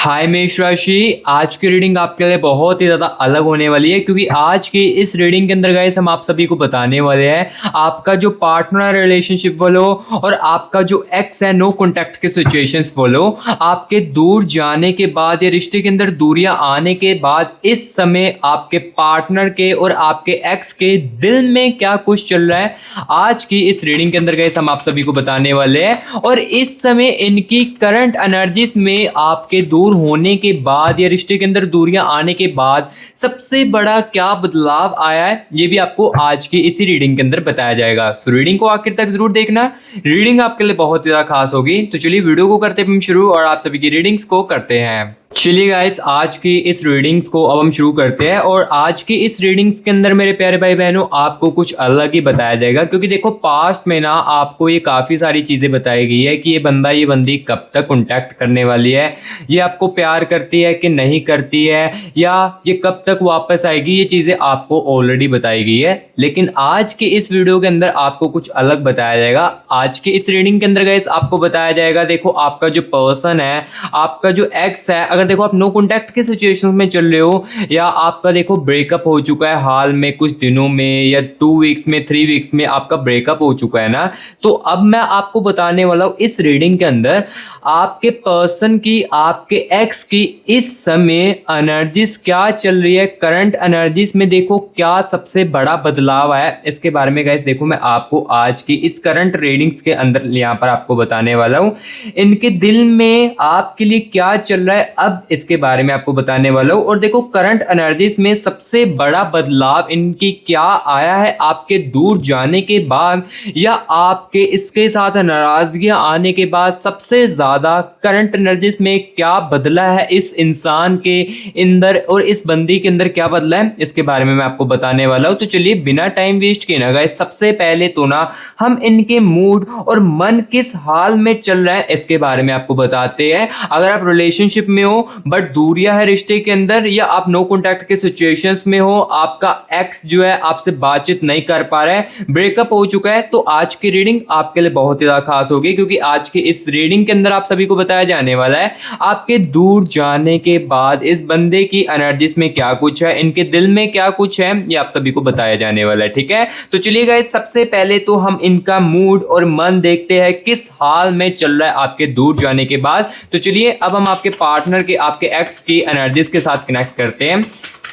हाय मेष राशि, आज की रीडिंग आपके लिए बहुत ही ज़्यादा अलग होने वाली है क्योंकि आज की इस रीडिंग के अंदर गाइस हम आप सभी को बताने वाले हैं आपका जो पार्टनर रिलेशनशिप बोलो और आपका जो एक्स है नो कॉन्टैक्ट के सिचुएशंस बोलो, आपके दूर जाने के बाद या रिश्ते के अंदर दूरियां आने के बाद इस समय आपके पार्टनर के और आपके एक्स के दिल में क्या कुछ चल रहा है, आज की इस रीडिंग के अंदर गाइस हम आप सभी को बताने वाले हैं। और इस समय इनकी करंट एनर्जीज में आपके दूर होने के बाद या रिश्ते के अंदर दूरियां आने के बाद सबसे बड़ा क्या बदलाव आया है, ये भी आपको आज की इसी रीडिंग के अंदर बताया जाएगा। सो रीडिंग को आखिर तक जरूर देखना, रीडिंग आपके लिए बहुत ज्यादा खास होगी। तो चलिए वीडियो को करते हैं हम शुरू और आप सभी की रीडिंग्स को करते हैं। चलिए गाइस, आज की इस रीडिंग्स को अब हम शुरू करते हैं और आज की इस रीडिंग्स के अंदर मेरे प्यारे भाई बहनों आपको कुछ अलग ही बताया जाएगा क्योंकि देखो पास्ट में ना आपको ये काफ़ी सारी चीज़ें बताई गई है कि ये बंदा ये बंदी कब तक कॉन्टैक्ट करने वाली है, ये आपको प्यार करती है कि नहीं करती है, या ये कब तक वापस आएगी, ये चीज़ें आपको ऑलरेडी बताई गई है। लेकिन आज की इस वीडियो के अंदर आपको कुछ अलग बताया जाएगा। आज की इस रीडिंग के अंदर गाइस आपको बताया जाएगा, देखो आपका जो पर्सन है, आपका जो एक्स है, अगर देखो आप नो कॉन्टैक्ट के सिचुएशन में चल रहे हो या आपका देखो ब्रेकअप हो चुका है हाल में कुछ दिनों में या 2 वीक्स में 3 वीक्स में आपका ब्रेकअप हो चुका है ना, तो अब मैं आपको बताने वाला हूँ इस रीडिंग के अंदर आपके पर्सन की, आपके एक्स की इस समय एनर्जीज क्या चल रही है, करंट एनर्जीज में देखो क्या सबसे बड़ा बदलाव आया है, इसके बारे में गाइस देखो मैं आपको आज की इस करंट रीडिंग्स के अंदर यहाँ पर आपको बताने वाला हूँ। इनके दिल में आपके लिए क्या चल रहा है, अब इसके बारे में आपको बताने वाला हूँ। और देखो करंट एनर्जीज में सबसे बड़ा बदलाव इनकी क्या आया है आपके दूर जाने के बाद या आपके इसके साथ नाराजगियां आने के बाद, सबसे ज्यादा करंट एनर्जीज में क्या बदला है इस इंसान के अंदर और इस बंदी के अंदर क्या बदला है, इसके बारे में मैं आपको बताने वाला हूँ। तो चलिए बिना टाइम वेस्ट किए ना गाइस, सबसे पहले तो ना हम इनके मूड और मन किस हाल में चल रहा है इसके बारे में आपको बताते हैं। अगर आप रिलेशनशिप में हो बट दूरियां है रिश्ते के अंदर, या आप नो कॉन्टैक्ट के सिचुएशंस में हो, आपका एक्स जो है आपसे बातचीत नहीं कर पा रहा है, ब्रेकअप हो चुका है, तो आज की रीडिंग आपके लिए बहुत ही ज्यादा खास होगी क्योंकि आज की इस रीडिंग के अंदर आप सभी को बताया जाने वाला है आपके दूर जाने के बाद इस बंदे की एनर्जीज में क्या कुछ है, इनके दिल में क्या कुछ है, ये आप सभी को बताया जाने वाला है। ठीक है, तो चलिए गाइस सबसे पहले तो हम इनका मूड और मन देखते हैं किस हाल में चल रहा है आपके दूर जाने के बाद। तो चलिए अब हम आपके पार्टनर के, आपके एक्स की एनर्जीज के साथ कनेक्ट करते हैं।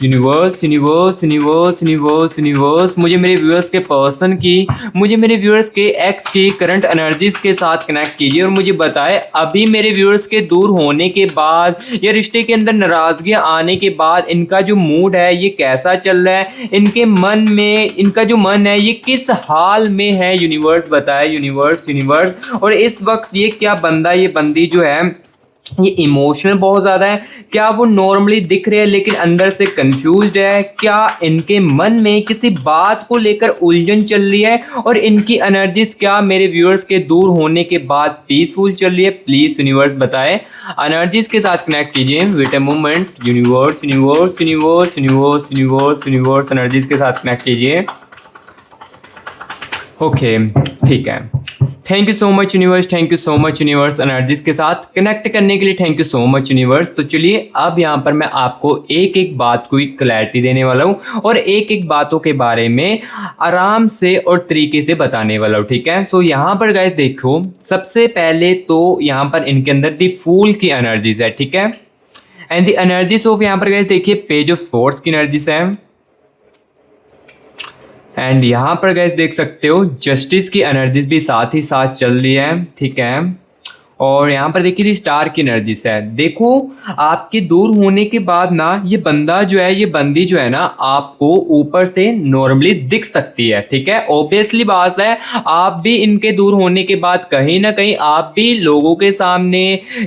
Universe universe universe universe universe मुझे मेरे व्यूअर्स के पर्सन की, मुझे मेरे व्यूअर्स के एक्स की करंट एनर्जीज के साथ कनेक्ट कीजिए और मुझे बताएं अभी मेरे व्यूअर्स के दूर होने के बाद या रिश्ते के अंदर नाराजगियां आने के बाद इनका जो मूड है ये कैसा चल रहा है, इनके मन में, इनका जो मन है ये किस हाल में है, यूनिवर्स बताए यूनिवर्स यूनिवर्स। और इस वक्त ये क्या बंदा, ये बंदी जो है ये इमोशनल बहुत ज़्यादा है, क्या वो नॉर्मली दिख रहे हैं लेकिन अंदर से कंफ्यूज्ड है, क्या इनके मन में किसी बात को लेकर उलझन चल रही है, और इनकी एनर्जीज क्या मेरे व्यूअर्स के दूर होने के बाद पीसफुल चल रही है, प्लीज़ यूनिवर्स बताए, एनर्जीज के साथ कनेक्ट कीजिए। Wait a moment, universe universe universe universe universe universe energies के साथ कनेक्ट कीजिए। ओके ठीक है, thank you so much universe, thank you so much universe, energies के साथ कनेक्ट करने के लिए thank you so much universe. तो चलिए अब यहाँ पर मैं आपको एक एक बात को क्लैरिटी देने वाला हूँ और एक एक बातों के बारे में आराम से और तरीके से बताने वाला हूँ। ठीक है, सो यहाँ पर गाइस देखो सबसे पहले तो यहाँ पर इनके अंदर दी फूल की एनर्जीज है। ठीक है, एंड दी एनर्जीज ऑफ, यहाँ पर गाइस देखिए पेज ऑफ स्वॉर्ड्स की एनर्जीज है, एंड यहाँ पर गैस देख सकते हो जस्टिस की एनर्जीज भी साथ ही साथ चल रही है। ठीक है, और यहाँ पर देखिए स्टार की एनर्जीज है। देखो आपके दूर होने के बाद ना ये बंदा जो है, ये बंदी जो है ना आपको ऊपर से नॉर्मली दिख सकती है। ठीक है, ऑब्वियसली बात है आप भी इनके दूर होने के बाद कहीं ना कहीं आप भी लोगों के सामने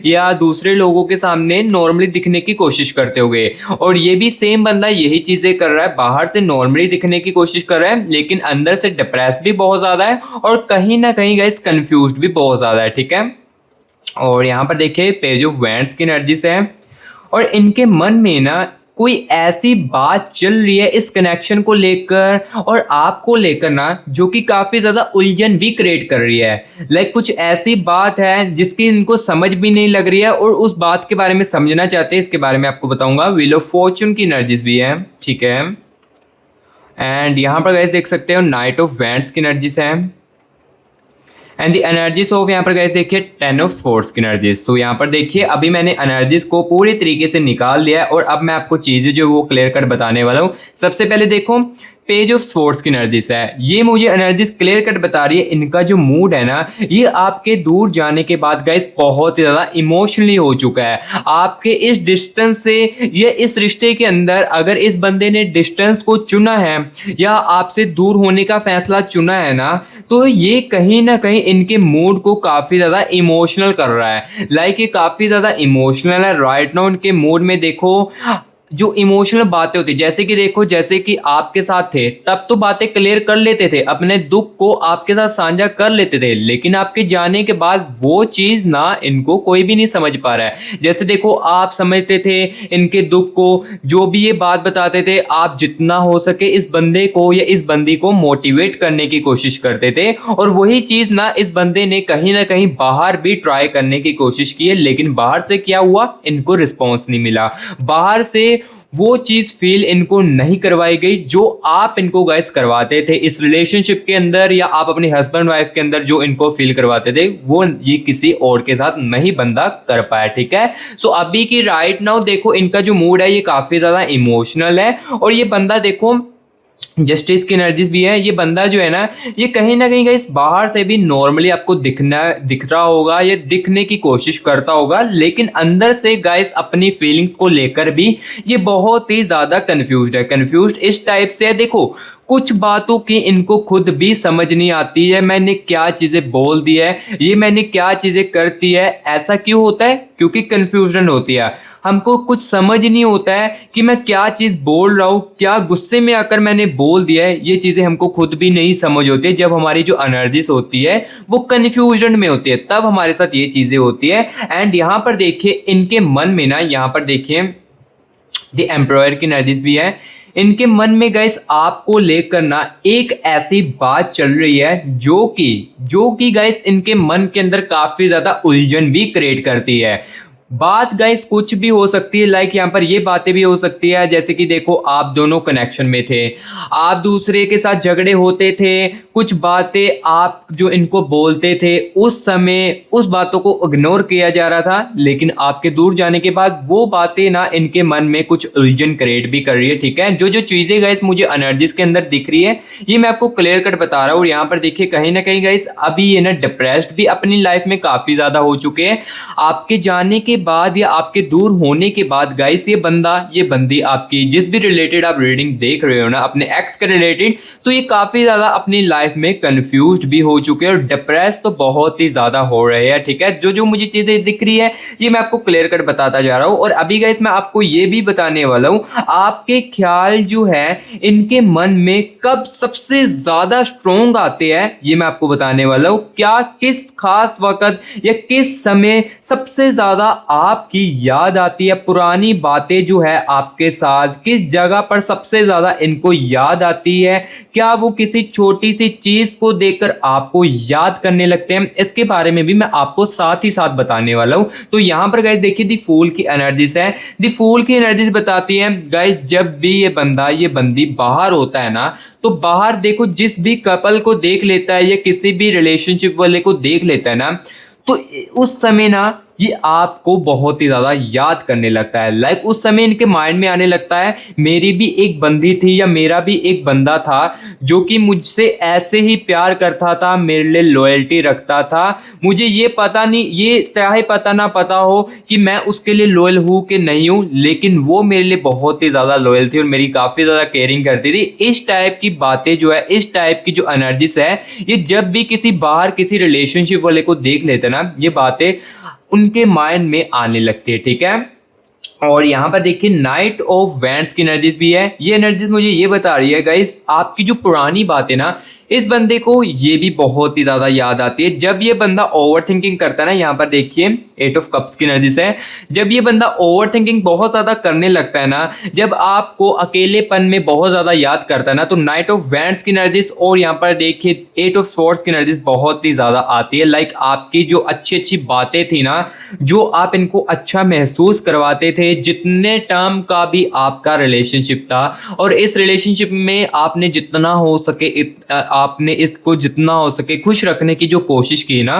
या दूसरे लोगों के सामने नॉर्मली दिखने की कोशिश करते होगे, और ये भी सेम बंदा यही चीजें कर रहा है, बाहर से नॉर्मली दिखने की कोशिश कर रहा है लेकिन अंदर से डिप्रेस भी बहुत ज्यादा है और कहीं ना कहीं गाइस कंफ्यूज्ड भी बहुत ज्यादा है। ठीक है, और यहाँ पर देखिए पेज ऑफ वैंड्स की एनर्जी से है, और इनके मन में ना कोई ऐसी बात चल रही है इस कनेक्शन को लेकर और आपको लेकर ना, जो कि काफ़ी ज़्यादा उलझन भी क्रिएट कर रही है। लाइक कुछ ऐसी बात है जिसकी इनको समझ भी नहीं लग रही है और उस बात के बारे में समझना चाहते हैं। इसके बारे में आपको बताऊंगा। व्हील ऑफ फॉर्चून की एनर्जीज भी है, ठीक है। एंड यहाँ पर गाइस देख सकते हो नाइट ऑफ वैंड्स की एनर्जीज है। एंड द एनर्जीज ऑफ यहाँ पर गाइस देखिए 10 ऑफ स्वॉर्ड्स की एनर्जीज। तो यहाँ पर देखिए अभी मैंने एनर्जीज को पूरी तरीके से निकाल लिया है और अब मैं आपको चीज़ें जो वो क्लियर कट बताने वाला हूँ। सबसे पहले देखो पेज ऑफ स्वॉर्ड्स की एनर्जीज है, ये मुझे एनर्जीज क्लियर कट बता रही है। इनका जो मूड है ना, ये आपके दूर जाने के बाद गाइस बहुत ही ज़्यादा इमोशनली हो चुका है। आपके इस डिस्टेंस से या इस रिश्ते के अंदर अगर इस बंदे ने डिस्टेंस को चुना है या आपसे दूर होने का फैसला चुना है ना, तो ये कहीं ना कहीं इनके मूड को काफ़ी ज़्यादा इमोशनल कर रहा है। लाइक ये काफ़ी ज़्यादा इमोशनल है राइट नाउ। इनके मूड में देखो जो इमोशनल बातें होती, जैसे कि देखो, जैसे कि आपके साथ थे तब तो बातें क्लियर कर लेते थे, अपने दुख को आपके साथ साझा कर लेते थे, लेकिन आपके जाने के बाद वो चीज़ ना इनको कोई भी नहीं समझ पा रहा है। जैसे देखो आप समझते थे इनके दुख को, जो भी ये बात बताते थे आप जितना हो सके इस बंदे को या इस बंदी को मोटिवेट करने की कोशिश करते थे, और वही चीज़ ना इस बंदे ने कहीं ना कहीं बाहर भी ट्राई करने की कोशिश की है, लेकिन बाहर से क्या हुआ, इनको रिस्पॉन्स नहीं मिला। बाहर से वो चीज़ फील इनको नहीं करवाई गई जो आप इनको गाइस करवाते थे इस रिलेशनशिप के अंदर, या आप अपनी हस्बैंड वाइफ के अंदर जो इनको फील करवाते थे, वो ये किसी और के साथ नहीं बंदा कर पाया, ठीक है। सो अभी की राइट नाउ देखो इनका जो मूड है ये काफ़ी ज़्यादा इमोशनल है, और ये बंदा देखो जस्टिस की एनर्जीज भी है। ये बंदा जो है ना, ये कहीं ना कहीं गाइस बाहर से भी नॉर्मली आपको दिख रहा होगा या दिखने की कोशिश करता होगा, लेकिन अंदर से गाइस अपनी फीलिंग्स को लेकर भी ये बहुत ही ज़्यादा कंफ्यूज्ड है। कंफ्यूज्ड इस टाइप से है, देखो कुछ बातों की इनको खुद भी समझ नहीं आती है, मैंने क्या चीज़ें बोल दी है, ये मैंने क्या चीज़ें करती है। ऐसा क्यों होता है, क्योंकि कन्फ्यूजन होती है। हमको कुछ समझ नहीं होता है कि मैं क्या चीज़ बोल रहा हूँ, क्या गुस्से में आकर मैंने बोल दिया है, ये चीज़ें हमको खुद भी नहीं समझ होती है। जब हमारी जो एनर्जीज होती है वो कन्फ्यूजन में होती है, तब हमारे साथ ये चीज़ें होती है। एंड यहाँ पर देखिए इनके मन में ना, यहाँ पर देखिए द एम्प्लॉयर की एनर्जीज भी है। इनके मन में गाइस आपको लेकर ना एक ऐसी बात चल रही है जो कि गाइस इनके मन के अंदर काफ़ी ज़्यादा उलझन भी क्रिएट करती है। बात गाइस कुछ भी हो सकती है, लाइक यहाँ पर ये बातें भी हो सकती है, जैसे कि देखो आप दोनों कनेक्शन में थे, आप दूसरे के साथ झगड़े होते थे, कुछ बातें आप जो इनको बोलते थे उस समय उस बातों को इग्नोर किया जा रहा था, लेकिन आपके दूर जाने के बाद वो बातें ना इनके मन में कुछ उलझन क्रिएट भी कर रही है, ठीक है। जो जो चीज़ें गाइस मुझे एनर्जीज के अंदर दिख रही है ये मैं आपको क्लियर कट बता रहा हूँ। और यहाँ पर देखिए कहीं ना कहीं गाइस अभी ये ना डिप्रेस्ड भी अपनी लाइफ में काफ़ी ज़्यादा हो चुके हैं। आपके जाने के बाद या आपके दूर होने के बाद गाइस ये बंदा ये बंदी आपकी जिस भी रिलेटेड आप रीडिंग देख रहे हो ना अपने एक्स के रिलेटेड, तो ये काफ़ी ज़्यादा अपनी लाइफ में कंफ्यूज्ड भी हो चुके हैं और डिप्रेस तो बहुत ही ज़्यादा हो रहे हैं, ठीक है। जो जो मुझे चीज़ें दिख रही है ये मैं आपको क्लियर कट बताता जा रहा हूँ। और अभी गाइस मैं आपको ये भी बताने वाला हूँ आपके ख्याल जो है इनके मन में कब सबसे ज़्यादा स्ट्रोंग आते हैं, ये मैं आपको बताने वाला हूँ। क्या किस खास वक्त या किस समय सबसे ज़्यादा आपकी याद आती है, पुरानी बातें जो है आपके साथ किस जगह पर सबसे ज्यादा इनको याद आती है, क्या वो किसी छोटी सी चीज को देखकर आपको याद करने लगते हैं, इसके बारे में भी मैं आपको साथ ही साथ बताने वाला हूं। तो यहां पर गाइस देखिए दी फूल की एनर्जीज है। दी फूल की एनर्जीज बताती है गाइस जब भी ये बंदा ये बंदी बाहर होता है ना, तो बाहर देखो जिस भी कपल को देख लेता है या किसी भी रिलेशनशिप वाले को देख लेता है ना, तो उस समय ना ये आपको बहुत ही ज़्यादा याद करने लगता है। लाइक उस समय इनके माइंड में आने लगता है मेरी भी एक बंदी थी या मेरा भी एक बंदा था जो कि मुझसे ऐसे ही प्यार करता था, मेरे लिए लॉयल्टी रखता था। मुझे ये पता नहीं, ये चाहे पता ना पता हो कि मैं उसके लिए लॉयल हूँ कि नहीं हूँ, लेकिन वो मेरे लिए बहुत ही ज़्यादा लॉयल थी और मेरी काफ़ी ज़्यादा केयरिंग करती थी। इस टाइप की बातें जो है, इस टाइप की जो एनर्जीज है, ये जब भी किसी बाहर किसी रिलेशनशिप वाले को देख लेते ना, ये बातें उनके माइंड में आने लगती है, ठीक है। और यहाँ पर देखिए नाइट ऑफ वैंड्स की एनर्जीज भी है। ये एनर्जीज मुझे ये बता रही है गाइस, आपकी जो पुरानी बात है ना, इस बंदे को ये भी बहुत ही ज़्यादा याद आती है। जब ये बंदा ओवर थिंकिंग करता है ना, यहाँ पर देखिए 8 ऑफ कप्स की एनर्जीज है। जब ये बंदा ओवर थिंकिंग बहुत ज़्यादा करने लगता है ना, जब आपको अकेलेपन में बहुत ज़्यादा याद करता है ना, तो नाइट ऑफ वैंड्स की एनर्जीज और यहाँ पर देखिए 8 ऑफ स्वॉर्ड्स की एनर्जीज बहुत ही ज़्यादा आती है। लाइक आपकी जो अच्छी अच्छी बातें थी ना, जो आप इनको अच्छा महसूस करवाते थे, जितने टर्म का भी आपका रिलेशनशिप था, और इस रिलेशनशिप में आपने जितना हो सके आपने इसको जितना हो सके खुश रखने की जो कोशिश की ना,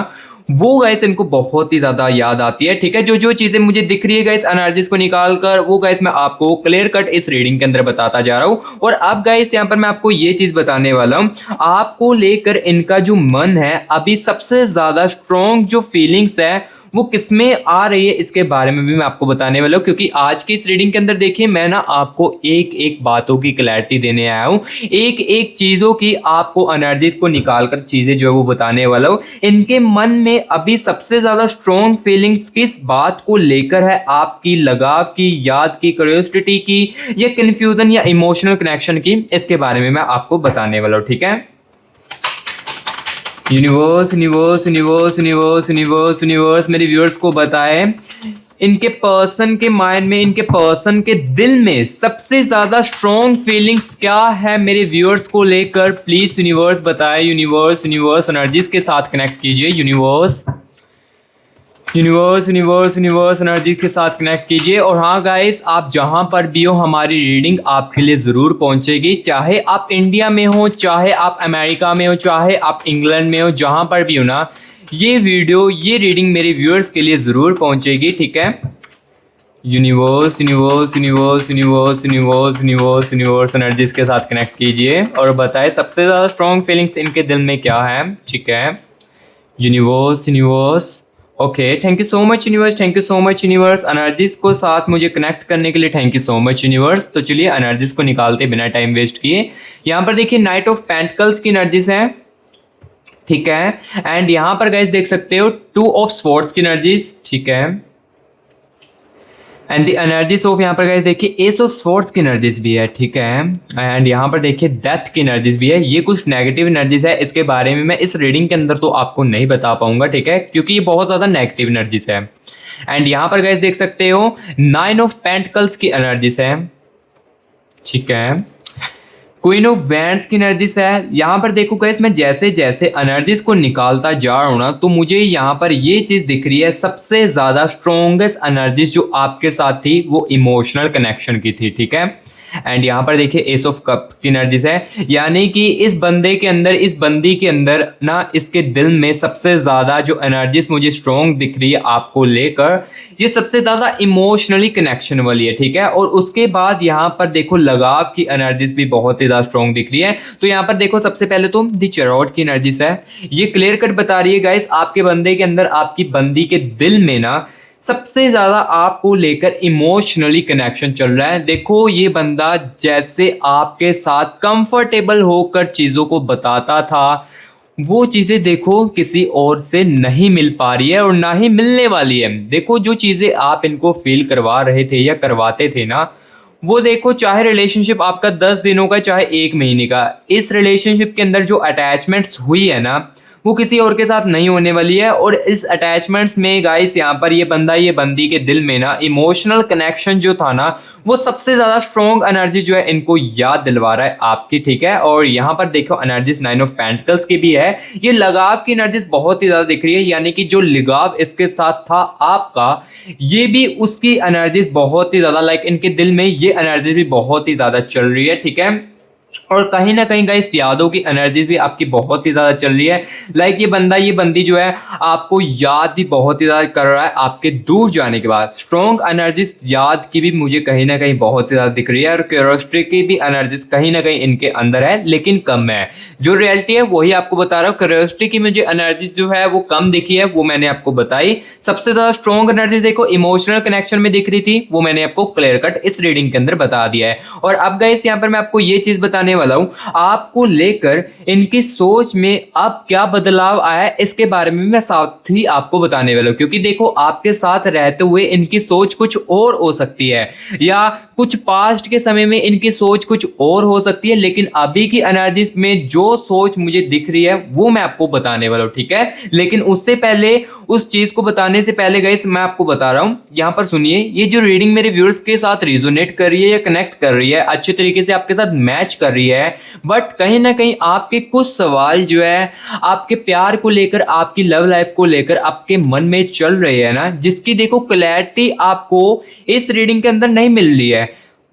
वो गाइस इनको बहुत ही ज्यादा याद आती है। ठीक है, जो जो चीजें मुझे दिख रही है गाइस एनर्जीज को निकाल कर, वो गाइस मैं आपको क्लियर कट इस रीडिंग के अंदर बताता जा रहा हूं। और अब गाइस यहाँ पर मैं आपको ये चीज बताने वाला हूं, आपको लेकर इनका जो मन है, अभी सबसे ज्यादा स्ट्रॉन्ग जो फीलिंग्स है वो किसमें आ रही है, इसके बारे में भी मैं आपको बताने वाला हूँ। क्योंकि आज की इस रीडिंग के अंदर देखिए मैं ना आपको एक एक बातों की क्लैरिटी देने आया हूँ, एक एक चीज़ों की आपको एनर्जीज को निकाल कर चीज़ें जो है वो बताने वाला हूँ। इनके मन में अभी सबसे ज़्यादा स्ट्रॉन्ग फीलिंग्स किस बात को लेकर है, आपकी लगाव की, याद की, क्यूरियोसिटी की, या कन्फ्यूजन या इमोशनल कनेक्शन की, इसके बारे में मैं आपको बताने वाला हूँ। ठीक है, universe universe universe universe universe universe मेरे व्यूअर्स को बताए, इनके पर्सन के माइंड में, इनके पर्सन के दिल में सबसे ज्यादा स्ट्रॉन्ग फीलिंग्स क्या है मेरे व्यूअर्स को लेकर। प्लीज यूनिवर्स बताए, यूनिवर्स यूनिवर्स एनर्जीज के साथ कनेक्ट कीजिए, universe universe universe universe energy के साथ कनेक्ट कीजिए। और हाँ गाइस, आप जहाँ पर भी हो हमारी रीडिंग आपके लिए ज़रूर पहुँचेगी, चाहे आप इंडिया में हो, चाहे आप अमेरिका में हो, चाहे आप इंग्लैंड में हो, जहाँ पर भी हो ना, ये वीडियो, ये रीडिंग मेरे व्यूअर्स के लिए ज़रूर पहुँचेगी। ठीक है, universe universe universe universe universe universe universe energies के साथ कनेक्ट कीजिए और बताएं सबसे ज़्यादा स्ट्रॉन्ग फीलिंग्स इनके दिल में क्या है। ठीक है, universe universe, okay, thank you so much universe, thank you so much universe, energies को साथ मुझे कनेक्ट करने के लिए thank you so much universe. तो चलिए एनर्जीज को निकालते बिना टाइम वेस्ट किए। यहाँ पर देखिए नाइट ऑफ पेंटिकल्स की एनर्जीज है। ठीक है, एंड यहाँ पर गाइस देख सकते हो 2 ऑफ स्वॉर्ड्स की एनर्जीज। ठीक है, एंड द एनर्जीज ऑफ यहाँ पर गाइस देखिए एस ऑफ स्वॉर्ड्स की एनर्जीज भी है। ठीक है, एंड यहाँ पर देखिए डेथ की एनर्जीज भी है। ये कुछ नेगेटिव एनर्जीज है, इसके बारे में मैं इस रीडिंग के अंदर तो आपको नहीं बता पाऊंगा। ठीक है, क्योंकि ये बहुत ज़्यादा नेगेटिव एनर्जीज है। एंड यहाँ पर गाइस देख सकते हो 9 ऑफ पेंटिकल्स की एनर्जीज है। ठीक है, क्वीन ऑफ वैंड्स की एनर्जीज है। यहाँ पर देखो गाइस, मैं जैसे जैसे एनर्जीज को निकालता जा रहा हूँ ना, तो मुझे यहाँ पर ये चीज़ दिख रही है, सबसे ज़्यादा स्ट्रॉन्गेस्ट एनर्जीज जो आपके साथ थी वो इमोशनल कनेक्शन की थी। ठीक है, एंड यहाँ पर देखिए एस ऑफ कप्स की एनर्जीज है, यानी कि इस बंदे के अंदर, इस बंदी के अंदर ना, इसके दिल में सबसे ज़्यादा जो एनर्जीज मुझे स्ट्रॉन्ग दिख रही है आपको लेकर, ये सबसे ज़्यादा इमोशनली कनेक्शन वाली है। ठीक है, और उसके बाद यहाँ पर देखो लगाव की एनर्जीज भी बहुत ही ज़्यादा स्ट्रॉन्ग दिख रही है। तो यहाँ पर देखो सबसे पहले तो दी चैरोट की एनर्जीज है, ये क्लियर कट बता रही है गाइस, आपके बंदे के अंदर, आपकी बंदी के दिल में ना सबसे ज़्यादा आपको लेकर इमोशनली कनेक्शन चल रहा है। देखो ये बंदा जैसे आपके साथ कंफर्टेबल होकर चीज़ों को बताता था, वो चीज़ें देखो किसी और से नहीं मिल पा रही है और ना ही मिलने वाली है। देखो जो चीज़ें आप इनको फील करवा रहे थे या करवाते थे ना, वो देखो, चाहे रिलेशनशिप आपका 10 दिनों का, चाहे 1 महीने का, इस रिलेशनशिप के अंदर जो अटैचमेंट्स हुई है ना, वो किसी और के साथ नहीं होने वाली है। और इस अटैचमेंट्स में गाइस यहाँ पर ये बंदा, ये बंदी के दिल में ना इमोशनल कनेक्शन जो था ना, वो सबसे ज़्यादा स्ट्रॉन्ग एनर्जी जो है इनको याद दिलवा रहा है आपकी। ठीक है, और यहाँ पर देखो एनर्जीज 9 ऑफ पेंटिकल्स की भी है, ये लगाव की एनर्जीज बहुत ही ज़्यादा दिख रही है, यानी कि जो लगाव इसके साथ था आपका, ये भी उसकी एनर्जीज बहुत ही ज़्यादा, लाइक इनके दिल में ये एनर्जीज भी बहुत ही ज़्यादा चल रही है। ठीक है, और कहीं ना कहीं गाइस यादों की एनर्जीज भी आपकी बहुत ही ज़्यादा चल रही है। लाइक ये बंदा, ये बंदी जो है आपको याद भी बहुत ही ज़्यादा कर रहा है आपके दूर जाने के बाद। स्ट्रॉन्ग एनर्जीज याद की भी मुझे कहीं ना कहीं बहुत ही ज़्यादा दिख रही है, और क्यूरियोसिटी की भी एनर्जीज कहीं ना कहीं इनके अंदर है, लेकिन कम है। जो रियलिटी है वही आपको बता रहा हूँ। क्यूरियोसिटी की मुझे एनर्जीज जो है वो कम दिखी है, वो मैंने आपको बताई। सबसे ज़्यादा स्ट्रॉन्ग एनर्जीज देखो इमोशनल कनेक्शन में दिख रही थी, वो मैंने आपको क्लियर कट इस रीडिंग के अंदर बता दिया है। और अब गाइस यहाँ पर मैं आपको ये चीज़ बताने बताने वाला हूँ आपको लेकर इनकी सोच में अब क्या बदलाव आया है, इसके बारे में मैं साथ ही आपको बताने वाला हूँ। क्योंकि देखो, आपके साथ रहते हुए इनकी सोच कुछ और हो सकती है, या कुछ पास्ट के समय में इनकी सोच कुछ और हो सकती है, लेकिन अभी की एनर्जीज में जो सोच मुझे दिख रही है वो मैं आपको बताने वाला हूँ, ठीक है। लेकिन उससे पहले, उस चीज को बताने से पहले गाइस, मैं आपको बता रहा हूँ, यहाँ पर सुनिए। ये जो रीडिंग मेरे व्यूअर्स के साथ रिजोनेट कर रही है या कनेक्ट कर रही है, अच्छे तरीके से आपके साथ मैच कर रही है, बट कहीं ना कहीं आपके कुछ सवाल जो है आपके प्यार को लेकर, आपकी लव लाइफ को लेकर आपके मन में चल रहे हैं ना, जिसकी देखो क्लैरिटी आपको इस रीडिंग के अंदर नहीं मिल रही है।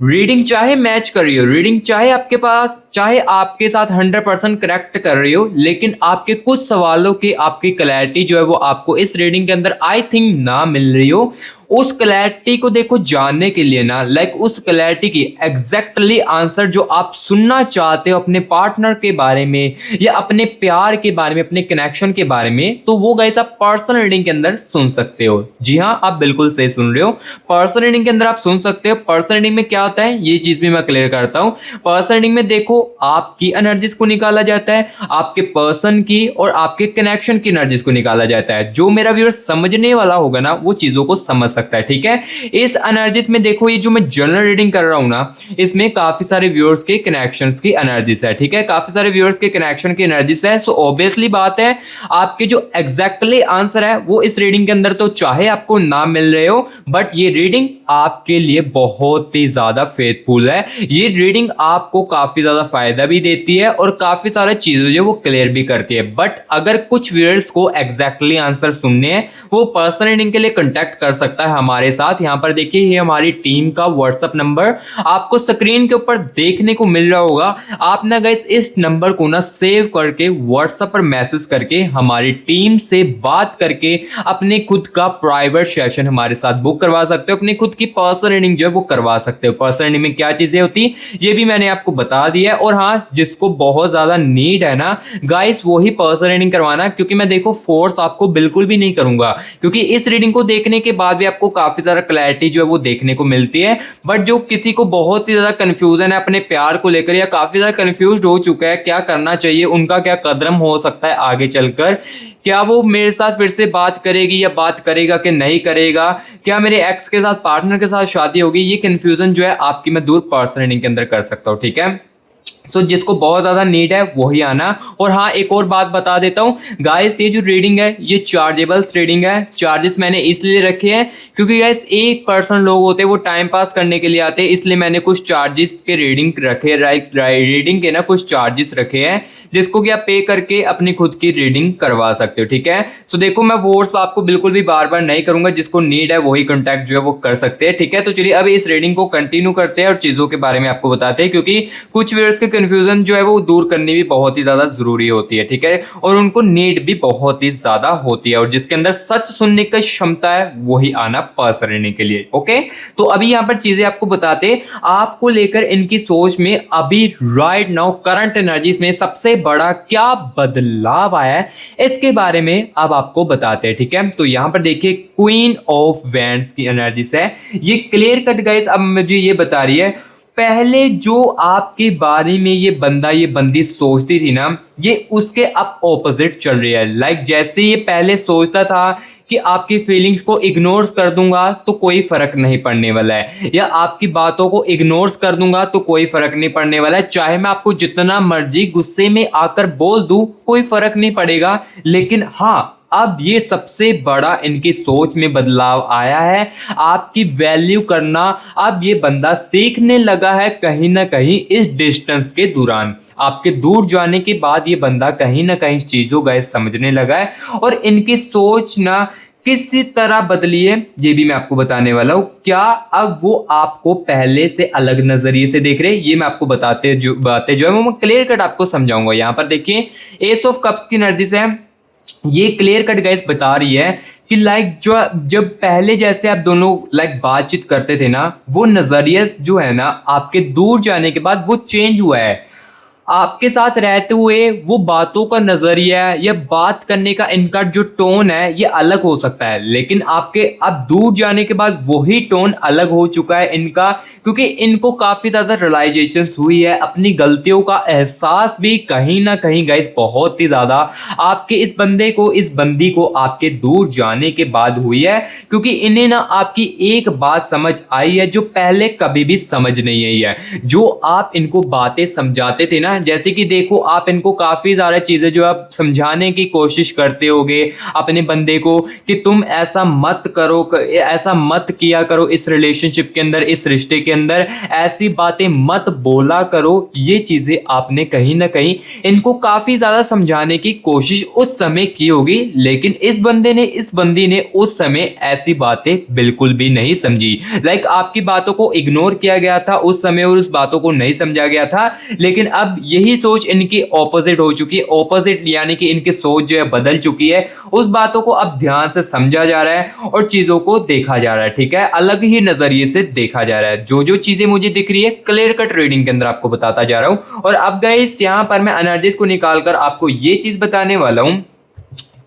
रीडिंग चाहे मैच कर रही हो, रीडिंग चाहे आपके पास, चाहे आपके साथ 100% करेक्ट कर रही हो, लेकिन आपके कुछ सवालों की आपकी क्लैरिटी जो है वो आपको इस रीडिंग के अंदर आई थिंक ना मिल रही हो। उस क्लैरिटी को देखो जानने के लिए ना, उस क्लैरिटी की एग्जैक्टली आंसर जो आप सुनना चाहते हो अपने पार्टनर के बारे में, या अपने प्यार के बारे में, अपने कनेक्शन के बारे में, तो वो गाइस आप पर्सनल रीडिंग के अंदर सुन सकते हो। जी हाँ, आप बिल्कुल सही सुन रहे हो, पर्सनल रीडिंग के अंदर आप सुन सकते हो। पर्सनल रीडिंग में क्या होता है ये चीज भी मैं क्लियर करता हूं। पर्सनल रीडिंग में देखो, आपकी एनर्जीज को निकाला जाता है, आपके पर्सन की और आपके कनेक्शन की एनर्जीज को निकाला जाता है। जो मेरा व्यूअर समझने वाला होगा ना, वो चीजों को समझ सकता है, ठीक है। इस एनर्जीज में देखो, ये जो मैं जनरल रीडिंग कर रहा हूं ना, इसमें काफी सारे व्यूअर्स के कनेक्शंस की एनर्जीज है, ठीक है। काफी सारे व्यूअर्स के कनेक्शन की एनर्जीज है। सो ऑब्वियसली बात है, आपके जो एग्जैक्टली आंसर है वो इस रीडिंग के अंदर तो चाहे आपको ना मिल रहे हो, बट ये रीडिंग आपके लिए बहुत ही ज्यादा फेथफुल है। ये रीडिंग आपको काफी ज्यादा फायदा भी देती है और काफी सारी चीजें जो वो क्लियर भी करती है। बट अगर कुछ व्यूअर्स को एग्जैक्टली आंसर सुनने हैं, वो पर्सनल रीडिंग के लिए कांटेक्ट कर सकता है हमारे साथ। यहां पर देखिए, ये हमारी टीम का व्हाट्सएप नंबर आपको स्क्रीन के ऊपर देखने को मिल रहा होगा। आप ना गाइस इस नंबर को ना सेव करके व्हाट्सएप पर मैसेज करके हमारी टीम से बात करके अपने खुद का प्राइवेट सेशन हमारे साथ बुक करवा सकते हो, अपनी खुद की पर्सनल रीडिंग जो है वो करवा सकते हो। पर्सनल रीडिंग में क्या चीजें होती ये भी मैंने आपको बता दिया है। और हाँ, जिसको बहुत ज्यादा नीड है ना गाइस, वो ही पर्सनल रीडिंग करवाना, क्योंकि मैं देखो फोर्स आपको बिल्कुल भी नहीं करूंगा, क्योंकि इस रीडिंग को देखने के बाद भी आपको काफी ज्यादा क्लैरिटी जो है वो देखने को मिलती है। बट जो किसी को बहुत ही ज्यादा कंफ्यूजन है अपने प्यार को लेकर, या काफी ज्यादा कंफ्यूज हो चुका है क्या करना चाहिए, उनका क्या कदम हो सकता है आगे चलकर, क्या वो मेरे साथ फिर से बात करेगी या बात करेगा कि नहीं करेगा, क्या मेरे एक्स के साथ, पार्टनर के साथ शादी होगी, ये कंफ्यूजन जो है आपकी मैं दूर पर्सनल रीडिंग के अंदर कर सकता हूँ, ठीक है। सो जिसको बहुत ज्यादा नीड है वही आना। और हाँ, एक और बात बता देता हूँ गाइस, ये जो रीडिंग है ये चार्जेबल्स रीडिंग है। चार्जेस मैंने इसलिए रखे हैं क्योंकि गाइस 1% लोग होते हैं वो टाइम पास करने के लिए आते हैं, इसलिए मैंने कुछ चार्जेस के रीडिंग रखे, रीडिंग के ना कुछ चार्जेस रखे हैं, जिसको कि आप पे करके अपनी खुद की रीडिंग करवा सकते हो, ठीक है। सो देखो, मैं फोर्स आपको बिल्कुल भी बार बार नहीं करूंगा, जिसको नीड है वही कॉन्टैक्ट जो है वो कर सकते हैं, ठीक है। तो चलिए अब इस रीडिंग को कंटिन्यू करते हैं और चीजों के बारे में आपको बताते हैं, क्योंकि कुछ व्यूअर्स के कंफ्यूजन जो है वो दूर करनी भी बहुत ही ज्यादा जरूरी होती है, ठीक है। और उनको नीड भी बहुत ही ज्यादा होती है, और जिसके अंदर सच सुनने की क्षमता है वही आना पास रहने के लिए, ओके। तो अभी यहां पर चीजें आपको बताते, आपको लेकर इनकी सोच में अभी राइट नाउ करंट एनर्जीज में सबसे बड़ा क्या बदलाव आया है, इसके बारे में अब आपको बताते हैं, ठीक है। तो यहां पर देखिए, क्वीन ऑफ वैंड्स की एनर्जीज है, ये क्लियर कट गाइस अब मुझे ये बता रही है, पहले जो आपके बारे में ये बंदा, ये बंदी सोचती थी ना, ये उसके अब ऑपोजिट चल रही है। जैसे ये पहले सोचता था कि आपकी फीलिंग्स को इग्नोर कर दूंगा तो कोई फर्क नहीं पड़ने वाला है, या आपकी बातों को इग्नोर कर दूंगा तो कोई फर्क नहीं पड़ने वाला है, चाहे मैं आपको जितना मर्जी गुस्से में आकर बोल दूं कोई फर्क नहीं पड़ेगा। लेकिन हाँ, अब ये सबसे बड़ा इनकी सोच में बदलाव आया है, आपकी वैल्यू करना अब ये बंदा सीखने लगा है कहीं ना कहीं इस डिस्टेंस के दौरान। आपके दूर जाने के बाद ये बंदा कहीं ना कहीं चीजों का समझने लगा है, और इनकी सोच ना किसी तरह बदली है ये भी मैं आपको बताने वाला हूं। क्या अब वो आपको पहले से अलग नजरिए से देख रहे हैं, ये मैं आपको बताते जो बातें जो है वो मैं क्लियर कट आपको समझाऊंगा। यहां पर देखिए, एस ऑफ कप्स की एनर्जी से ये क्लियर कट गाइस बता रही है कि जो जब पहले जैसे आप दोनों बातचीत करते थे ना, वो नजरिया जो है ना आपके दूर जाने के बाद वो चेंज हुआ है। आपके साथ रहते हुए वो बातों का नजरिया या बात करने का इनका जो टोन है ये अलग हो सकता है, लेकिन आपके अब दूर जाने के बाद वही टोन अलग हो चुका है इनका, क्योंकि इनको काफी ज्यादा रियलाइजेशन हुई है, अपनी गलतियों का एहसास भी कहीं ना कहीं गाइस बहुत ही ज्यादा आपके इस बंदे को, इस बंदी को आपके दूर जाने के बाद हुई है, क्योंकि इन्हें ना आपकी एक बात समझ आई है जो पहले कभी भी समझ नहीं आई है। जो आप इनको बातें समझाते थे ना, जैसे कि देखो आप इनको काफी ज्यादा चीजें जो आप समझाने की कोशिश करते होगे अपने बंदे को कि तुम ऐसा मत करो, ऐसा मत किया करो, इस रिलेशनशिप के अंदर, इस रिश्ते के अंदर ऐसी बातें मत बोला करो। ये चीजें आपने कहीं ना कहीं इनको काफी ज्यादा समझाने की कोशिश उस समय की होगी, लेकिन इस बंदे ने, इस बंदी ने उस समय ऐसी बातें बिल्कुल भी नहीं समझी। लाइक आपकी बातों को इग्नोर किया गया था उस समय और उस बातों को नहीं समझा गया था, लेकिन अब यही सोच इनकी ऑपोजिट हो चुकी है। ऑपोजिट यानी कि इनकी सोच जो है बदल चुकी है, उस बातों को अब ध्यान से समझा जा रहा है और चीजों को देखा जा रहा है, ठीक है, अलग ही नजरिए से देखा जा रहा है। जो जो चीजें मुझे दिख रही है क्लियर कट रीडिंग के अंदर आपको बताता जा रहा हूं। और अब गाइस यहां पर मैं एनर्जीज को निकालकर आपको ये चीज बताने वाला हूं,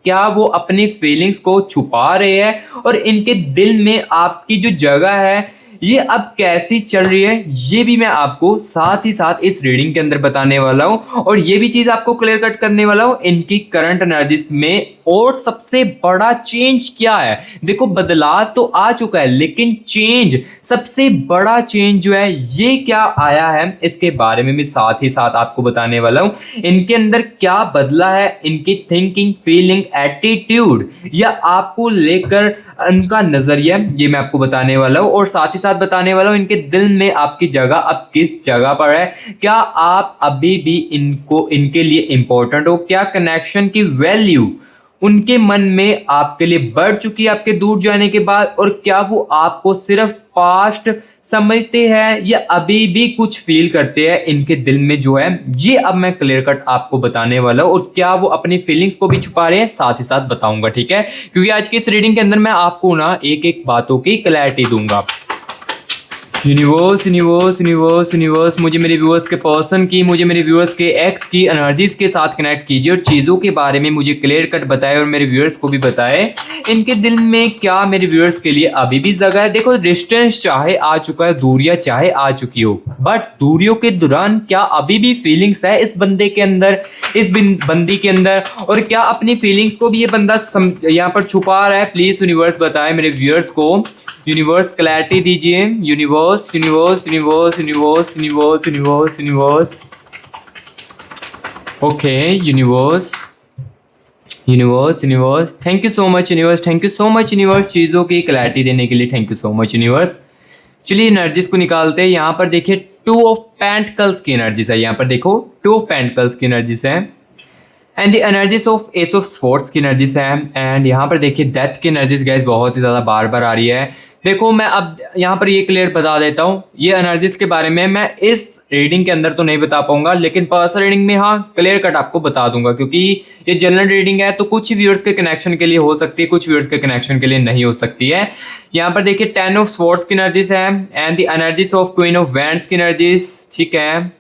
क्या वो अपनी फीलिंग्स को छुपा रहे हैं और इनके दिल में आपकी जो जगह है ये अब कैसी चल रही है, ये भी मैं आपको साथ ही साथ इस रीडिंग के अंदर बताने वाला हूं। और ये भी चीज आपको क्लियर कट करने वाला हूं इनकी करंट एनर्जीज में। और सबसे बड़ा चेंज क्या है, देखो बदलाव तो आ चुका है, लेकिन चेंज, सबसे बड़ा चेंज जो है ये क्या आया है, इसके बारे में मैं साथ ही साथ आपको बताने वाला हूं। इनके अंदर क्या बदला है, इनकी थिंकिंग, फीलिंग, एटीट्यूड या आपको लेकर उनका नजरिया, ये मैं आपको बताने वाला हूं। और साथ ही साथ बताने वाला हूं इनके दिल में आपकी जगह अब किस जगह पर है, क्या आप अभी भी इनको, इनके लिए इंपॉर्टेंट हो, क्या कनेक्शन की वैल्यू उनके मन में आपके लिए बढ़ चुकी है आपके दूर जाने के बाद, और क्या वो आपको सिर्फ पास्ट समझते हैं या अभी भी कुछ फील करते हैं इनके दिल में जो है, ये अब मैं क्लियर कट आपको बताने वाला हूं। और क्या वो अपनी फीलिंग्स को भी छुपा रहे हैं साथ ही साथ बताऊंगा, ठीक है, क्योंकि आज की इस रीडिंग के अंदर मैं आपको ना एक एक बातों की क्लैरिटी दूंगा। यूनिवर्स यूनिवर्स यूनिवर्स यूनिवर्स मुझे मेरे व्यूअर्स के पर्सन की, मुझे मेरे व्यूअर्स के एक्स की एनर्जीज के साथ कनेक्ट कीजिए और चीज़ों के बारे में मुझे क्लियर कट बताए और मेरे व्यूअर्स को भी बताए इनके दिल में क्या मेरे व्यूअर्स के लिए अभी भी जगह है। देखो डिस्टेंस चाहे आ चुका है, दूरियां चाहे आ चुकी हो, बट दूरियों के दौरान क्या अभी भी फीलिंग्स है इस बंदे के अंदर, इस बंदी के अंदर, और क्या अपनी फीलिंग्स को भी ये बंदा यहाँ पर छुपा रहा है। प्लीज यूनिवर्स बताए मेरे व्यूअर्स को, यूनिवर्स क्लैरिटी दीजिए। Universe universe universe universe universe universe universe okay universe universe universe, thank you so much universe, thank you so much universe, चीज़ों की क्लैरिटी देने के लिए thank you so much universe. चलिए एनर्जीज को निकालते हैं। यहाँ पर देखिए टू ऑफ पेंटिकल्स की एनर्जीज है, यहाँ पर देखो टू ऑफ पेंटिकल्स की एनर्जीज है and the energies of S of swords की एनर्जीज है एंड यहाँ पर देखिए डेथ की एनर्जीज गाइस बहुत ही ज़्यादा बार बार आ रही है। देखो मैं अब यहाँ पर ये क्लियर बता देता हूँ, ये एनर्जीज के बारे में मैं इस रीडिंग के अंदर तो नहीं बता पाऊंगा, लेकिन पर्सनल रीडिंग में हाँ क्लियर कट आपको बता दूंगा, क्योंकि ये जनरल रीडिंग है तो कुछ व्यूअर्स के कनेक्शन के लिए हो सकती है, कुछ व्यूअर्स के कनेक्शन के लिए नहीं हो सकती है। यहाँ पर देखिए 10 ऑफ स्वॉर्ड्स की एनर्जीज है and the energies of queen of wands की एनर्जीज, ठीक है,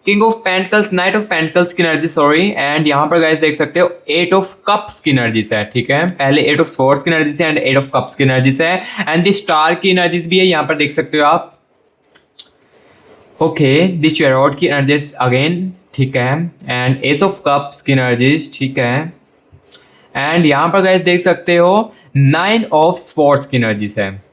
king of pentacles, night of pentacles की एनर्जी, सॉरी, एंड यहाँ पर गाइस देख सकते हो 8 ऑफ कप्स की एनर्जीज है, ठीक है, पहले 8 ऑफ स्वॉर्ड्स की एनर्जीज है एंड 8 ऑफ कप्स की एनर्जीज है एंड द स्टार की एनर्जीज भी है, यहाँ पर देख सकते हो आप। ओके द चैरियट की एनर्जीज अगेन, ठीक है, एंड एस ऑफ कप्स की एनर्जीज, ठीक है, एंड यहाँ पर गाइस देख सकते हो 9 ऑफ स्वॉर्ड्स की एनर्जीज है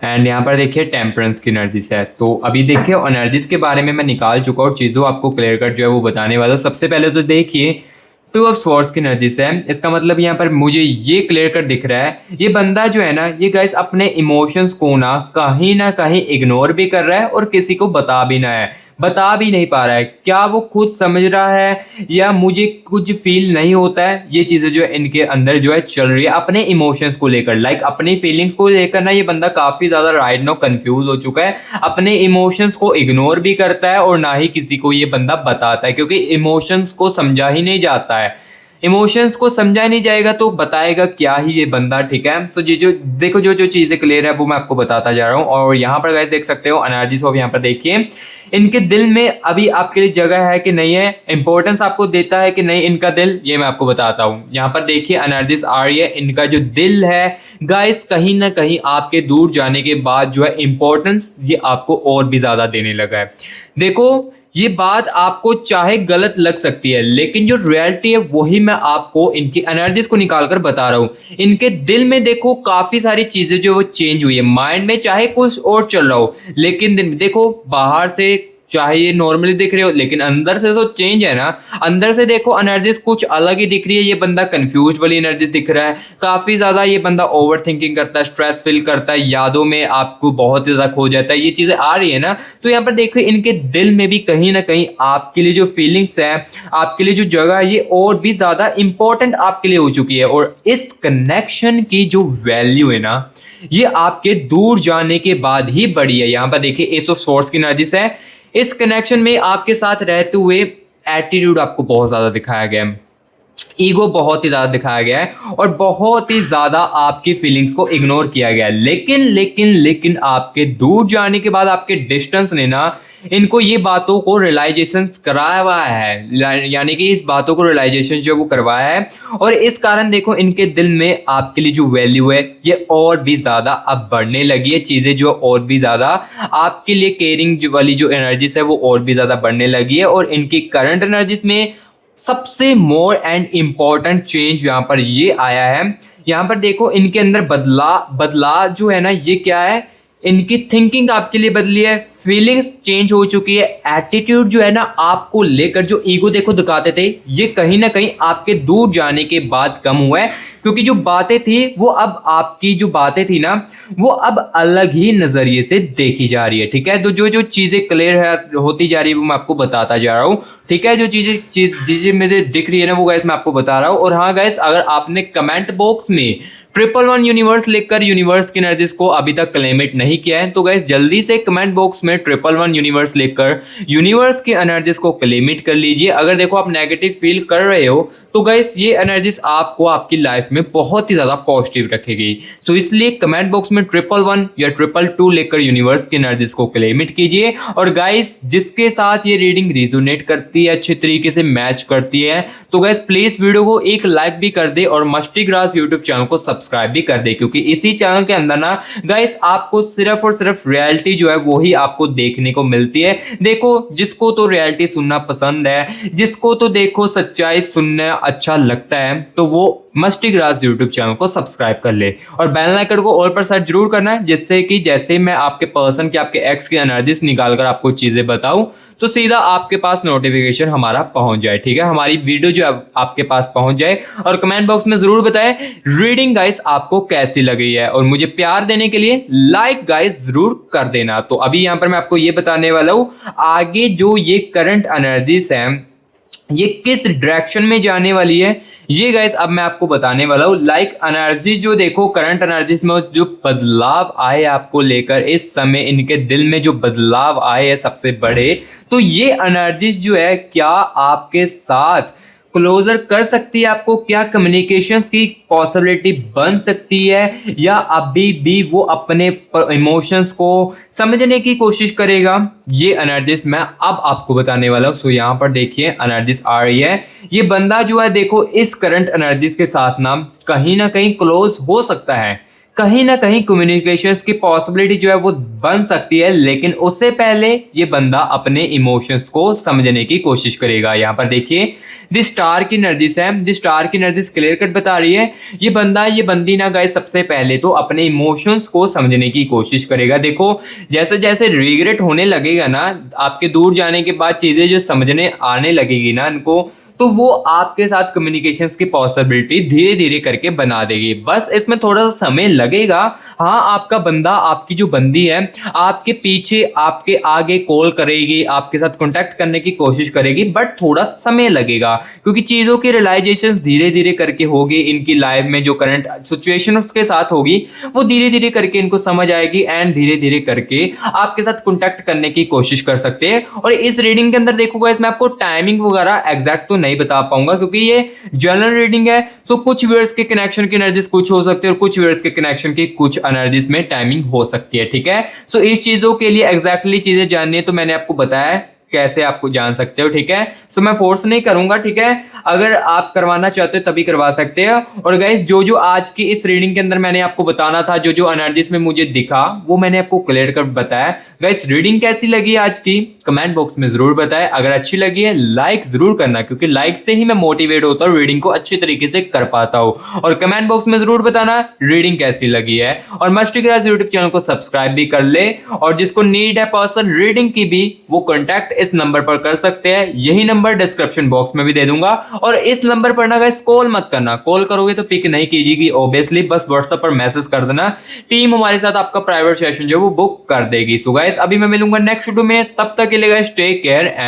एंड यहाँ पर देखिए टेम्परेंस की एनर्जीज है। तो अभी देखिए एनर्जीज के बारे में मैं निकाल चुका हूँ, चीज़ों आपको क्लियर कट जो है वो बताने वाला हूँ। सबसे पहले तो देखिए 2 ऑफ स्वॉर्ड्स की एनर्जीज है, इसका मतलब यहाँ पर मुझे ये क्लियर कट दिख रहा है ये बंदा जो है ना, ये गाइस अपने इमोशंस को ना कहीं इग्नोर भी कर रहा है और किसी को बता भी नहीं पा रहा है। क्या वो खुद समझ रहा है या मुझे कुछ फील नहीं होता है, ये चीज़ें जो है इनके अंदर जो है चल रही है अपने इमोशंस को लेकर, लाइक अपनी फीलिंग्स को लेकर ना ये बंदा काफ़ी ज़्यादा राइट नाउ कंफ्यूज हो चुका है, अपने इमोशंस को इग्नोर भी करता है और ना ही किसी को ये बंदा बताता है, क्योंकि इमोशंस को समझा ही नहीं जाता है। इमोशंस को समझा नहीं जाएगा तो बताएगा क्या ही ये बंदा, ठीक है। तो ये जो देखो जो जो चीज़ें क्लियर है वो मैं आपको बताता जा रहा हूँ। और यहाँ पर गाइस देख सकते हो एनर्जी को, यहाँ पर देखिए इनके दिल में अभी आपके लिए जगह है कि नहीं है, इंपॉर्टेंस आपको देता है कि नहीं इनका दिल, ये मैं आपको बताता हूँ। यहाँ पर देखिए एनर्जीज आ रही है, इनका जो दिल है गाइस कहीं ना कहीं आपके दूर जाने के बाद जो है इंपॉर्टेंस ये आपको और भी ज्यादा देने लगा है। देखो ये बात आपको चाहे गलत लग सकती है, लेकिन जो रियलिटी है वही मैं आपको इनकी एनर्जीज को निकाल कर बता रहा हूं। इनके दिल में देखो काफी सारी चीजें जो वो चेंज हुई है, माइंड में चाहे कुछ और चल रहा हो, लेकिन देखो बाहर से चाहे ये नॉर्मली दिख रहे हो लेकिन अंदर से जो चेंज है ना, अंदर से देखो एनर्जीज कुछ अलग ही दिख रही है। ये बंदा कंफ्यूज वाली एनर्जी दिख रहा है, काफी ज्यादा ये बंदा ओवर थिंकिंग करता है, स्ट्रेस फील करता है, यादों में आपको बहुत ही ज्यादा खो जाता है, ये चीजें आ रही है ना। तो यहाँ पर देखो इनके दिल में भी कहीं ना कहीं आपके लिए जो फीलिंग्स है, आपके लिए जो जगह है, ये और भी ज्यादा इंपॉर्टेंट आपके लिए हो चुकी है। और इस कनेक्शन की जो वैल्यू है ना, ये आपके दूर जाने के बाद ही बढ़ी है। यहाँ पर देखिए एस ऑफ सोर्स की एनर्जीज है, इस कनेक्शन में आपके साथ रहते हुए एटीट्यूड आपको बहुत ज्यादा दिखाया गया है, ईगो बहुत ही ज्यादा दिखाया गया है और बहुत ही ज्यादा आपकी फीलिंग्स को इग्नोर किया गया है। लेकिन लेकिन लेकिन आपके दूर जाने के बाद आपके डिस्टेंस ने ना इनको ये बातों को रियलाइजेशन कराया हुआ है, यानी कि इस बातों को रियलाइजेशन जो वो करवाया है। और इस कारण देखो इनके दिल में आपके लिए जो वैल्यू है ये और भी ज्यादा अब बढ़ने लगी है, चीजें जो और भी ज्यादा आपके लिए केयरिंग वाली जो एनर्जीज है वो और भी ज्यादा बढ़ने लगी है। और इनकी करंट एनर्जीज में सबसे मोर एंड इम्पॉर्टेंट चेंज यहाँ पर ये आया है। यहाँ पर देखो इनके अंदर बदला जो है ना, ये क्या है, इनकी थिंकिंग आपके लिए बदली है, फीलिंग्स चेंज हो चुकी है, एटीट्यूड जो है ना आपको लेकर जो ईगो देखो दिखाते थे ये कहीं ना कहीं आपके दूर जाने के बाद कम हुआ है। क्योंकि जो बातें थी वो अब आपकी जो बातें थी ना वो अब अलग ही नजरिए से देखी जा रही है, ठीक है। तो जो जो चीजें क्लियर है होती जा रही है वो मैं आपको बताता जा रहा हूँ, ठीक है। जो चीजें मुझे दिख रही है ना वो गाइस मैं आपको बता रहा हूँ। और हाँ गाइस, अगर आपने कमेंट बॉक्स में 111 यूनिवर्स लिखकर यूनिवर्स की एनर्जीज को अभी तक क्लेमिट नहीं किया है तो गाइस जल्दी से कमेंट बॉक्स में 111 यूनिवर्स लिखकर यूनिवर्स की एनर्जीज को क्लेमिट कर लीजिए। अगर देखो आप नेगेटिव फील कर रहे हो तो गाइस ये एनर्जीज आपको आपकी लाइफ में बहुत ही ज्यादा पॉजिटिव रखेगी। सो इसलिए कमेंट बॉक्स में 111 या 222 लिखकर यूनिवर्स की एनर्जीज को क्लेमिट कीजिए। और गाइस जिसके साथ ये रीडिंग रिजोनेट करती है, अच्छे तरीके से मैच करती है, तो गाइस प्लीज वीडियो को एक लाइक भी कर दे और मस्टी ग्रास यूट्यूब चैनल को सब्सक्राइब भी कर दे, क्योंकि इसी चैनल के अंदर ना गाइस आपको सिर्फ और सिर्फ रियलिटी जो है वो ही आपको देखने को मिलती है। देखो जिसको तो रियलिटी सुनना पसंद है, जिसको तो देखो सच्चाई सुनना अच्छा लगता है, तो वो मस्टी ग्रास यूट्यूब चैनल को सब्सक्राइब कर ले और बेल आइकन को ऑल पर सेट जरूर करना है, जिससे कि जैसे मैं आपके पर्सन की आपके एक्स की एनर्जीज निकाल कर आपको चीजें बताऊं तो सीधा आपके पास नोटिफिकेशन हमारा पहुंच जाए, ठीक है। हमारी वीडियो जो आपके पास पहुंच जाए। और कमेंट बॉक्स में जरूर बताएं रीडिंग गाइस आपको कैसी लगी है, और मुझे प्यार देने के लिए लाइक गाइस जरूर कर देना। तो अभी यहां पर मैं आपको ये बताने वाला हूं आगे जो ये करंट एनर्जीज है ये किस डायरेक्शन में जाने वाली है, ये गाइस अब मैं आपको बताने वाला हूँ। लाइक एनर्जी जो देखो करंट एनर्जीज में जो बदलाव आए आपको लेकर, इस समय इनके दिल में जो बदलाव आए हैं सबसे बड़े, तो ये एनर्जीज जो है क्या आपके साथ क्लोजर कर सकती है आपको, क्या कम्युनिकेशंस की पॉसिबिलिटी बन सकती है, या अभी भी वो अपने इमोशंस को समझने की कोशिश करेगा, ये एनर्जीज मैं अब आपको बताने वाला हूँ। सो यहाँ पर देखिए एनर्जीज आ रही है, ये बंदा जो है देखो इस करंट एनर्जीज के साथ ना कहीं क्लोज हो सकता है, कहीं ना कहीं कम्युनिकेशंस की पॉसिबिलिटी जो है वो बन सकती है, लेकिन उससे पहले ये बंदा अपने इमोशंस को समझने की कोशिश करेगा। यहाँ पर देखिए द स्टार की एनर्जीज है, द स्टार की एनर्जीज क्लियर कट बता रही है ये बंदी ना गाइस सबसे पहले तो अपने इमोशंस को समझने की कोशिश करेगा। देखो जैसे जैसे रिग्रेट होने लगेगा ना आपके दूर जाने के बाद, चीजें जो समझने आने लगेगी ना इनको, तो वो आपके साथ कम्युनिकेशंस की पॉसिबिलिटी धीरे धीरे करके बना देगी। बस इसमें थोड़ा सा समय लगेगा। हाँ आपका बंदा, आपकी जो बंदी है आपके पीछे आपके आगे कॉल करेगी, आपके साथ कांटेक्ट करने की कोशिश करेगी, बट थोड़ा समय लगेगा क्योंकि चीज़ों की रियलाइजेशंस धीरे धीरे करके होगी। इनकी लाइफ में जो करंट सिचुएशन उसके साथ होगी वो धीरे धीरे करके इनको समझ आएगी एंड धीरे धीरे करके आपके साथ कांटेक्ट करने की कोशिश कर सकते हैं। और इस रीडिंग के अंदर देखो गाइस मैं आपको टाइमिंग वगैरह एग्जैक्ट तो नहीं बता पाऊंगा क्योंकि ये जनरल रीडिंग है। सो कुछ वर्ड्स के कनेक्शन की एनर्जीज कुछ हो सकती है और कुछ वर्ड्स के कनेक्शन की कुछ एनर्जीज में टाइमिंग हो सकती है, ठीक है। सो इस चीजों के लिए एग्जैक्टली चीजें जाननी है तो मैंने आपको बताया है कैसे आपको जान सकते हो, ठीक है। सो मैं फोर्स नहीं करूंगा, ठीक है। अगर आप करवाना चाहते हो तभी करवा सकते हो। और गाइस जो जो आज की इस रीडिंग के अंदर मैंने आपको बताना था, जो जो एनर्जीज में मुझे दिखा वो मैंने आपको क्लियर कर बताया। गाइस रीडिंग कैसी लगी आज की कमेंट बॉक्स में जरूर बताएं। अगर अच्छी लगी है लाइक जरूर करना, क्योंकि लाइक से ही मैं मोटिवेट होता हूँ, रीडिंग को अच्छी तरीके से कर पाता हूँ। और कमेंट बॉक्स में जरूर बताना रीडिंग कैसी लगी है। और मस्ती क्लास यूट्यूब चैनल को सब्सक्राइब भी कर ले। और जिसको नीड है पर्सन रीडिंग की भी, वो कॉन्टैक्ट इस नंबर पर कर सकते हैं। यही नंबर डिस्क्रिप्शन बॉक्स में भी दे दूंगा। और इस नंबर पर ना गाइस कॉल मत करना, कॉल करोगे तो पिक नहीं कीजिएगी ऑब्वियसली, बस व्हाट्सएप पर मैसेज कर देना। टीम हमारे साथ आपका प्राइवेट सेशन जो है वो बुक कर देगी। सो गाइस अभी मैं मिलूंगा नेक्स्ट वीडियो में, तब तक के लिए गाइस टेक केयर।